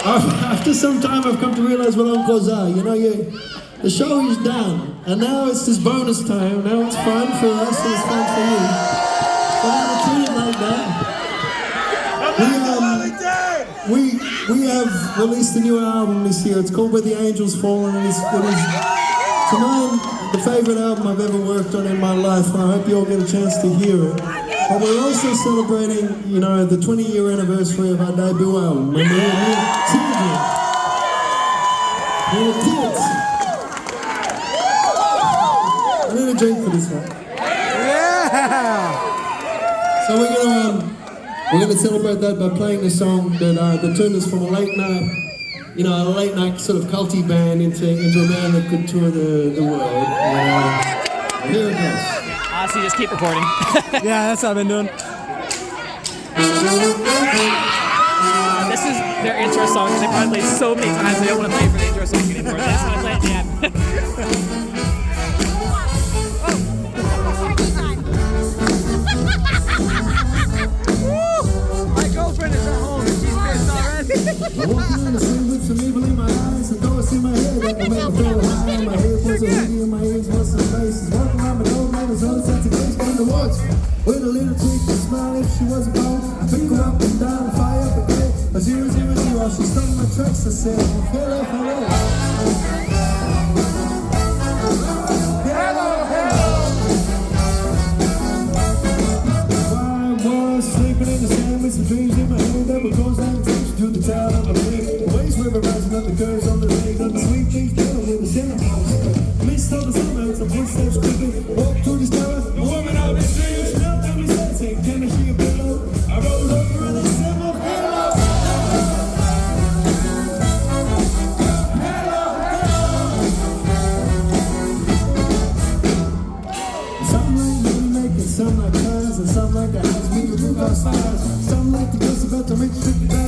After some time, I've come to realize what uncles are. You know, the show is done, and now it's this bonus time. Now it's fun for us, and it's fun for you. So I'm gonna treat it like that. We have released a new album this year. It's called Where the Angels Fall, and it is to mine the favorite album I've ever worked on in my life. And I hope you all get a chance to hear it. But we're also celebrating, you know, the 20-year anniversary of our debut album. When we were children. We were kids. I need a drink for this one. Yeah! So we're gonna celebrate that by playing the song that turned us from a late night, you know, a late night sort of culty band into a band that could tour the world. And, here it goes. Honestly, just keep recording. Yeah, that's what I've been doing. This is their intro song because they probably played so many times they don't want to play for the intro song anymore. They just want to play it at the end. My girlfriend is at home and she's pissed already. Walking in the street with some evil in my eyes, and thoughts in my head that will make me feel high. My head was a hoodie and my ears was some faces. Walking around my old man was on the sense of place on the watch. With a little tweak and smile if she was a bone. I pick her up and down, fire up again. A 000, she stung my tracks, I said, hello, hello. Sleeping in the sand with some dreams in my head that would cause anxiety to the town of my bed. The waves were rising up the curves on the lake, on the sweet things down with the center house. Mist of the summer, some footsteps creeping. Walk through the tower, a woman out in the street. She knelt down beside, saying, "Can I see a pillow?" I rolled over and I said, "Oh, hello." Some like money making, some like cars, and some like the house we could move our stars. Some like the girls about to make tricky back.